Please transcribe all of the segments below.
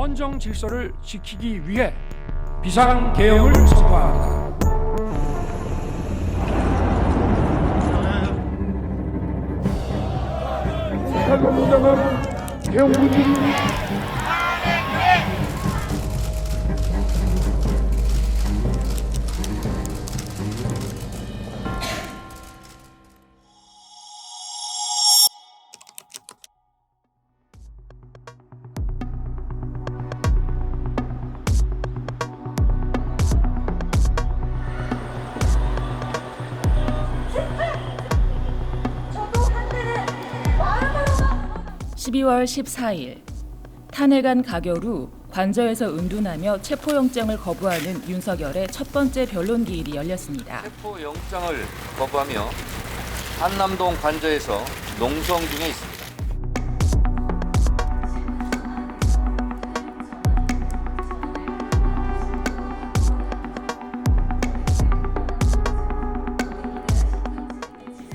헌정 질서를 지키기 위해 비상계엄을 선포합니다. (12월 14일) 탄핵안 가결 후 관저에서 은둔하며 체포영장을 거부하는 윤석열의 첫 번째 변론 기일이 열렸습니다. 체포영장을 거부하며 한남동 관저에서 농성 중에 있습니다.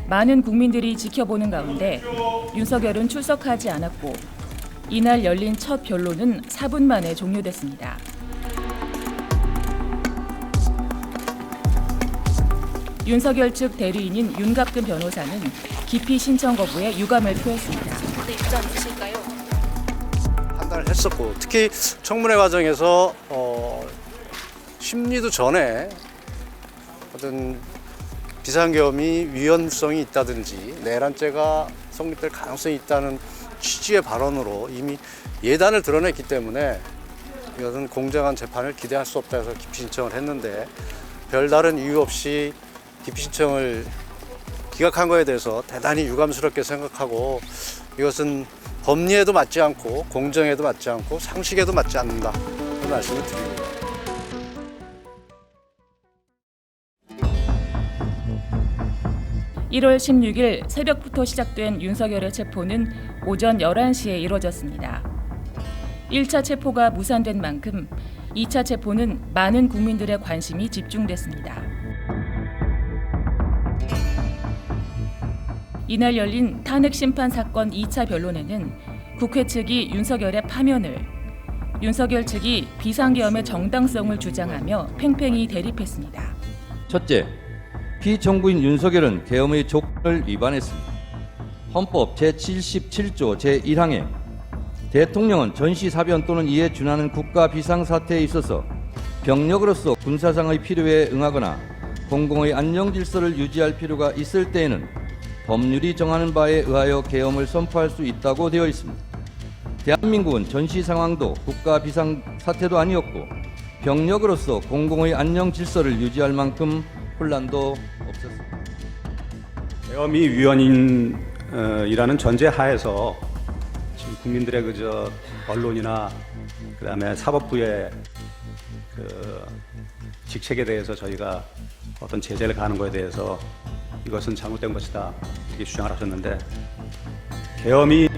많은 국민들이 지켜보는 가운데 윤석열은 출석하지 않았고 이날 열린 첫 변론은 4분 만에 종료됐습니다. 윤석열 측 대리인인 윤갑근 변호사는 기피 신청 거부에 유감을 표했습니다. 입장 주실까요? 판단을 했었고 특히 청문회 과정에서 심리도 전에 어떤 비상계엄이 위헌성이 있다든지 내란죄가 성립될 가능성이 있다는 취지의 발언으로 이미 예단을 드러냈기 때문에 이것은 공정한 재판을 기대할 수 없다 해서 기피 신청을 했는데 별다른 이유 없이 기피 신청을 기각한 거에 대해서 대단히 유감스럽게 생각하고 이것은 법리에도 맞지 않고 공정에도 맞지 않고 상식에도 맞지 않는다 그 말씀을 드립니다. (1월 16일) 새벽부터 시작된 윤석열의 체포는 오전 11시에 이뤄졌습니다. 1차 체포가 무산된 만큼 2차 체포는 많은 국민들의 관심이 집중됐습니다. 이날 열린 탄핵 심판 사건 2차 변론에는 국회 측이 윤석열의 파면을, 윤석열 측이 비상계엄의 정당성을 주장하며 팽팽히 대립했습니다. 첫째, 피청구인 윤석열은 계엄의 조건을 위반했습니다. 헌법 제77조 제1항에 대통령은 전시사변 또는 이에 준하는 국가 비상사태에 있어서 병력으로서 군사상의 필요에 응하거나 공공의 안정질서를 유지할 필요가 있을 때에는 법률이 정하는 바에 의하여 계엄을 선포할 수 있다고 되어 있습니다. 대한민국은 전시상황도 국가 비상사태도 아니었고 병력으로서 공공의 안정질서를 유지할 만큼 혼란도 없었습니다. 계엄이 위헌이라는 전제 하에서 지금 국민들의 언론이나 그다음에 사법부의 직책에 대해서 저희가 어떤 제재를 가하는 것에 대해서 이것은 잘못된 것이다 이렇게 주장을 하셨는데 계엄이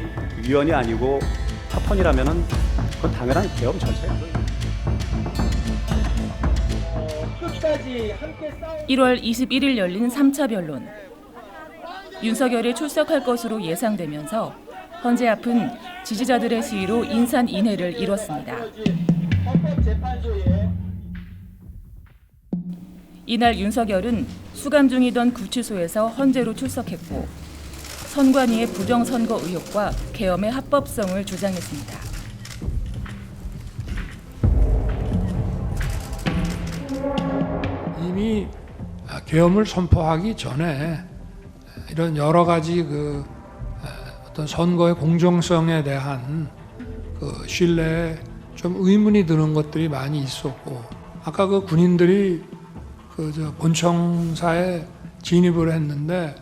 위헌이 아니고 합헌이라면은 그건 당연한 계엄 자체예요. 1월 21일 열린 3차 변론. 윤석열이 출석할 것으로 예상되면서 헌재 앞은 지지자들의 시위로 인산인해를 이뤘습니다. 이날 윤석열은 수감 중이던 구치소에서 헌재로 출석했고 선관위의 부정선거 의혹과 계엄의 합법성을 주장했습니다. 이미 계엄을 선포하기 전에 이런 여러 가지 어떤 선거의 공정성에 대한 신뢰에 좀 의문이 드는 것들이 많이 있었고 아까 군인들이 본청사에 진입을 했는데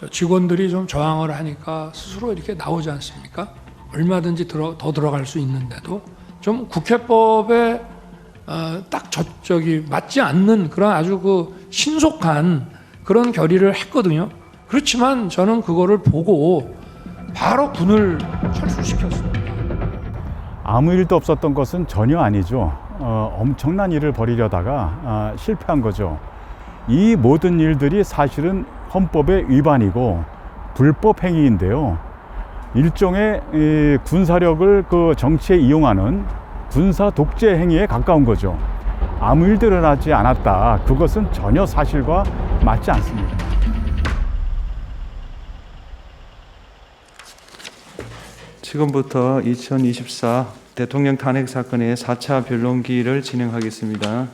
직원들이 좀 저항을 하니까 스스로 이렇게 나오지 않습니까? 얼마든지 더 들어갈 수 있는데도 좀 국회법에 딱 맞지 않는 그런 아주 신속한 그런 결의를 했거든요. 그렇지만 저는 그거를 보고 바로 군을 철수시켰습니다. 아무 일도 없었던 것은 전혀 아니죠. 엄청난 일을 벌이려다가 실패한 거죠. 이 모든 일들이 사실은 헌법의 위반이고 불법 행위인데요. 일종의 이 군사력을 그 정치에 이용하는 군사 독재 행위에 가까운 거죠. 아무 일도 일어나지 않았다. 그것은 전혀 사실과 맞지 않습니다. 지금부터 2024 대통령 탄핵 사건의 4차 변론기를 진행하겠습니다.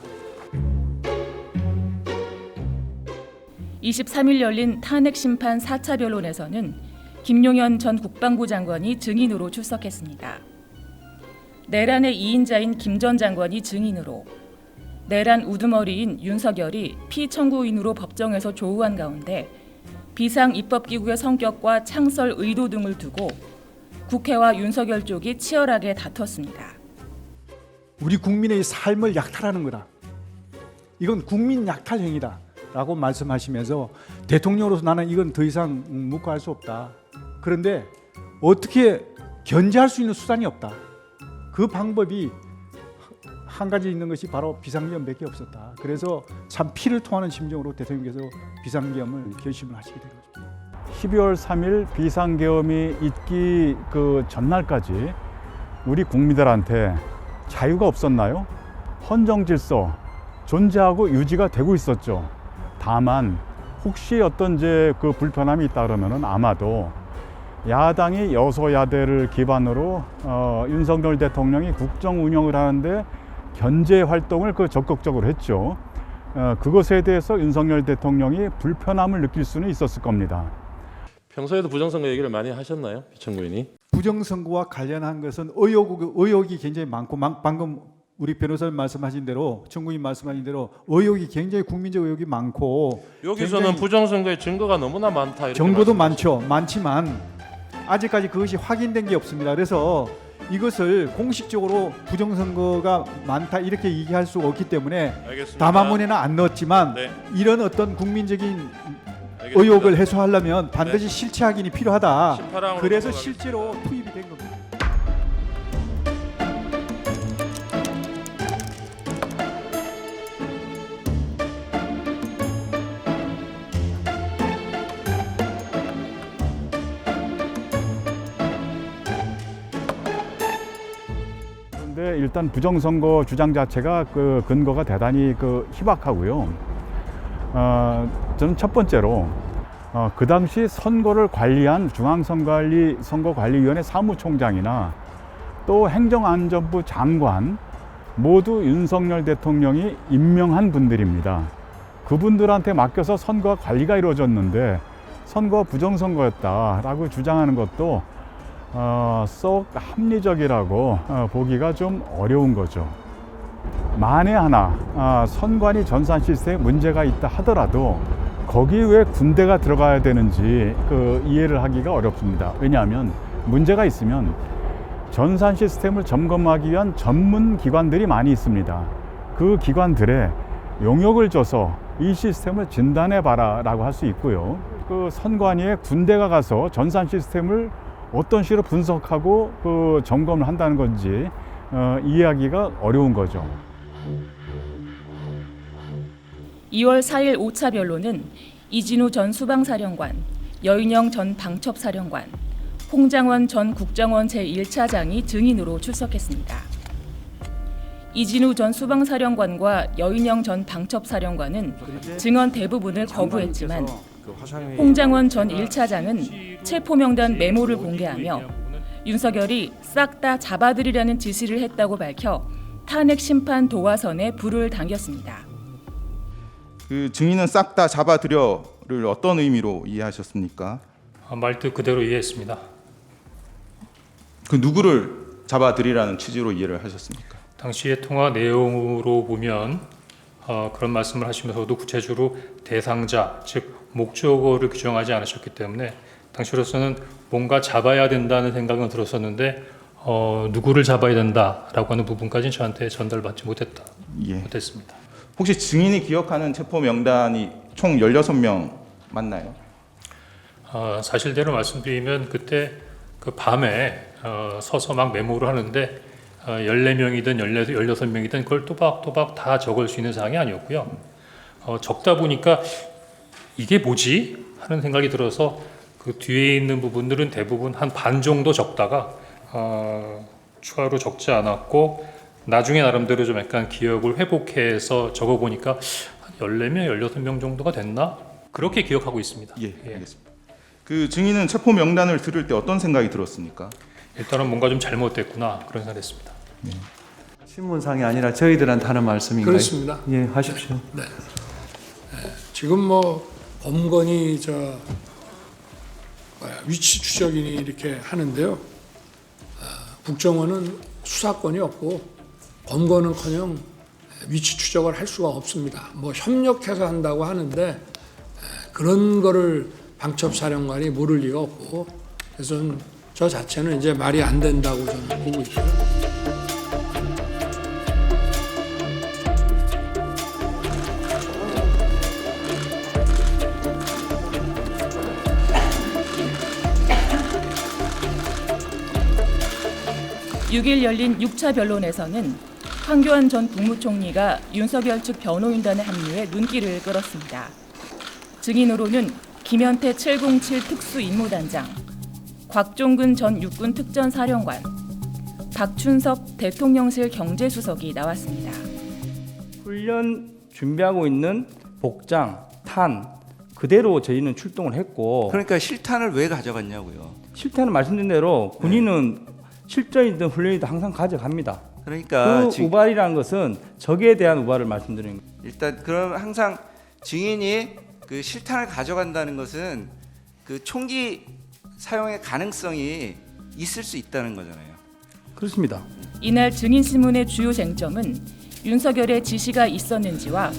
23일 열린 탄핵 심판 4차 변론에서는 김용현 전 국방부 장관이 증인으로 출석했습니다. 내란의 2인자인 김 전 장관이 증인으로, 내란 우두머리인 윤석열이 피청구인으로 법정에서 조우한 가운데 비상 입법기구의 성격과 창설 의도 등을 두고 국회와 윤석열 쪽이 치열하게 다퉜습니다. 우리 국민의 삶을 약탈하는 거다. 이건 국민 약탈 행위다. 라고 말씀하시면서 대통령으로서 나는 이건 더 이상 묵과할 수 없다. 그런데 어떻게 견제할 수 있는 수단이 없다. 그 방법이 한 가지 있는 것이 바로 비상계엄밖에 없었다. 그래서 참 피를 토하는 심정으로 대통령께서 비상계엄을 결심을 하시게 된 거죠. 12월 3일 비상계엄이 있기 그 전날까지 우리 국민들한테 자유가 없었나요? 헌정질서 존재하고 유지가 되고 있었죠. 다만 혹시 어떤 이제 그 불편함이 있다 그러면은 아마도 야당이 여소야대를 기반으로 윤석열 대통령이 국정 운영을 하는데 견제 활동을 그 적극적으로 했죠. 그것에 대해서 윤석열 대통령이 불편함을 느낄 수는 있었을 겁니다. 평소에도 부정선거 얘기를 많이 하셨나요, 비천구인이? 부정선거와 관련한 것은 의혹이 굉장히 많고 방금 우리 변호사님 말씀하신 대로 청구인 말씀하신 대로 의혹이 굉장히 국민적 의혹이 많고 여기서는 부정선거의 증거가 너무나 많다 이렇게 정보도 말씀하시죠. 많지만 아직까지 그것이 확인된 게 없습니다. 그래서 이것을 공식적으로 부정선거가 많다 이렇게 얘기할 수가 없기 때문에 알겠습니다. 담화문에는 안 넣었지만 네. 이런 어떤 국민적인 알겠습니다. 의혹을 해소하려면 반드시 실체 확인이 필요하다. 심파랑으로 그래서 넘어가겠습니다. 실제로 투입이 된 겁니다. 그런데 일단 부정선거 주장 자체가 그 근거가 대단히 그 희박하고요. 저는 첫 번째로 그 당시 선거를 관리한 중앙선거관리위원회 사무총장이나 또 행정안전부 장관 모두 윤석열 대통령이 임명한 분들입니다. 그분들한테 맡겨서 선거 관리가 이루어졌는데 선거가 부정선거였다라고 주장하는 것도 썩 합리적이라고 보기가 좀 어려운 거죠. 만에 하나 선관위 전산 시스템에 문제가 있다 하더라도 거기에 왜 군대가 들어가야 되는지 그 이해를 하기가 어렵습니다. 왜냐하면 문제가 있으면 전산 시스템을 점검하기 위한 전문 기관들이 많이 있습니다. 그 기관들에 용역을 줘서 이 시스템을 진단해 봐라 라고 할 수 있고요. 그 선관위에 군대가 가서 전산 시스템을 어떤 식으로 분석하고 그 점검을 한다는 건지 이해하기가 어려운 거죠. 2월 4일 5차 변론은 이진우 전 수방사령관, 여인영 전 방첩사령관, 홍장원 전 국정원 제1차장이 증인으로 출석했습니다. 이진우 전 수방사령관과 여인영 전 방첩사령관은 증언 대부분을 거부했지만 홍장원 전 1차장은 체포명단 메모를 공개하며 윤석열이 싹 다 잡아들이라는 지시를 했다고 밝혀 탄핵 심판 도화선에 불을 당겼습니다. 그 증인은 싹 다 잡아들여를 어떤 의미로 이해하셨습니까? 말뜻 그대로 이해했습니다. 그 누구를 잡아들이라는 취지로 이해를 하셨습니까? 당시의 통화 내용으로 보면 그런 말씀을 하시면서도 구체적으로 대상자, 즉 목적어를 규정하지 않으셨기 때문에 당시로서는 뭔가 잡아야 된다는 생각은 들었었는데 누구를 잡아야 된다라고 하는 부분까지는 저한테 전달받지 못했습니다. 혹시 증인이 기억하는 체포 명단이 총 16명 맞나요? 사실대로 말씀드리면 그때 그 밤에 서서 막 메모를 하는데 14명이든 16명이든 그걸 또박또박 다 적을 수 있는 사항이 아니었고요. 적다 보니까 이게 뭐지? 하는 생각이 들어서 그 뒤에 있는 부분들은 대부분 한 반 정도 적다가 추가로 적지 않았고 나중에 나름대로 좀 약간 기억을 회복해서 적어보니까 한 14명, 16명 정도가 됐나? 그렇게 기억하고 있습니다. 예, 알겠습니다. 그 증인은 체포 명단을 들을 때 어떤 생각이 들었습니까? 일단은 뭔가 좀 잘못됐구나 그런 생각을 했습니다. 신문상이 아니라 저희들한테 하는 말씀인가요? 그렇습니다. 예, 하십시오. 네. 지금 뭐 범건이 위치 추적인이 이렇게 하는데요. 국정원은 수사권이 없고 범건은커녕 위치 추적을 할 수가 없습니다. 뭐 협력해서 한다고 하는데 그런 거를 방첩사령관이 모를 리가 없고 그래서 저 자체는 이제 말이 안 된다고 저는 보고 있고요. (6일) 열린 6차 변론에서는 황교안 전 국무총리가 윤석열 측 변호인단에 합류해 눈길을 끌었습니다. 증인으로는 김현태 707 특수임무단장, 곽종근 전 육군 특전사령관, 박춘석 대통령실 경제수석이 나왔습니다. 훈련 준비하고 있는 복장, 탄 그대로 저희는 출동을 했고 그러니까 실탄을 왜 가져갔냐고요. 실탄은 말씀드린 대로 군인은 실전이든 훈련이든 항상 가져갑니다. 그러니까 그 우발이라는 것은 적에 대한 우발을 말씀드리는 거예요. 일단 그럼 항상 증인이 그 실탄을 가져간다는 것은 그 총기 사용의 가능성이 있을 수 있다는 거잖아요. 그렇습니다. 이날 증인신문의 주요 쟁점은 윤석열의 지시가 있었는지와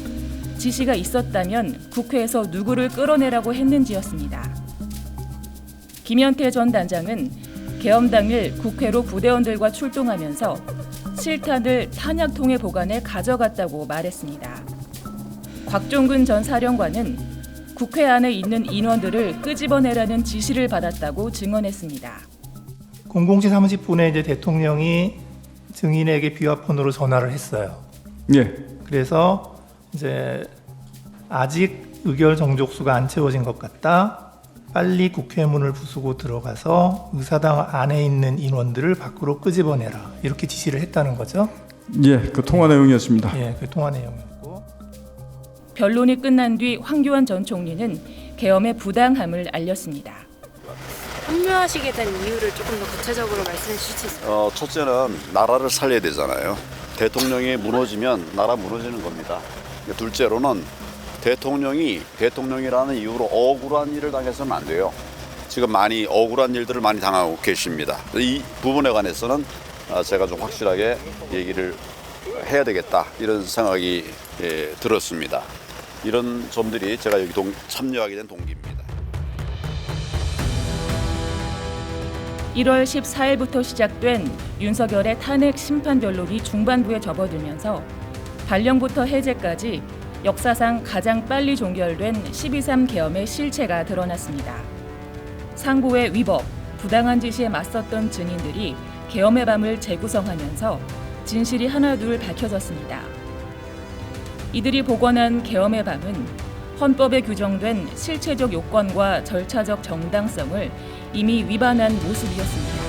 지시가 있었다면 국회에서 누구를 끌어내라고 했는지였습니다. 김현태 전 단장은 계엄 당일 국회로 부대원들과 출동하면서 실탄을 탄약통에 보관해 가져갔다고 말했습니다. 곽종근 전 사령관은 국회 안에 있는 인원들을 끄집어내라는 지시를 받았다고 증언했습니다. 007 사무실분에 이제 대통령이 증인에게 비화폰으로 전화를 했어요. 예. 그래서 이제 아직 의결 정족수가 안 채워진 것 같다. 빨리 국회 문을 부수고 들어가서 의사당 안에 있는 인원들을 밖으로 끄집어내라. 이렇게 지시를 했다는 거죠. 예, 그 통화 내용이었습니다. 예, 그 통화 내용이었고. 변론이 끝난 뒤 황교안 전 총리는 계엄의 부당함을 알렸습니다. 합류하시게 된 이유를 조금 더 구체적으로 말씀해 주실 수 있을까요? 첫째는 나라를 살려야 되잖아요. 대통령이 무너지면 나라 무너지는 겁니다. 둘째로는 대통령이 대통령이라는 이유로 억울한 일을 당해서는 안 돼요. 지금 많이 억울한 일들을 많이 당하고 계십니다. 이 부분에 관해서는 제가 좀 확실하게 얘기를 해야 되겠다 이런 생각이 들었습니다. 이런 점들이 제가 여기 참여하게 된 동기입니다. 1월 14일부터 시작된 윤석열의 탄핵 심판 변론이 중반부에 접어들면서 발령부터 해제까지 역사상 가장 빨리 종결된 12.3 계엄의 실체가 드러났습니다. 상고의 위법, 부당한 지시에 맞섰던 증인들이 계엄의 밤을 재구성하면서 진실이 하나둘 밝혀졌습니다. 이들이 복원한 계엄의 밤은 헌법에 규정된 실체적 요건과 절차적 정당성을 이미 위반한 모습이었습니다.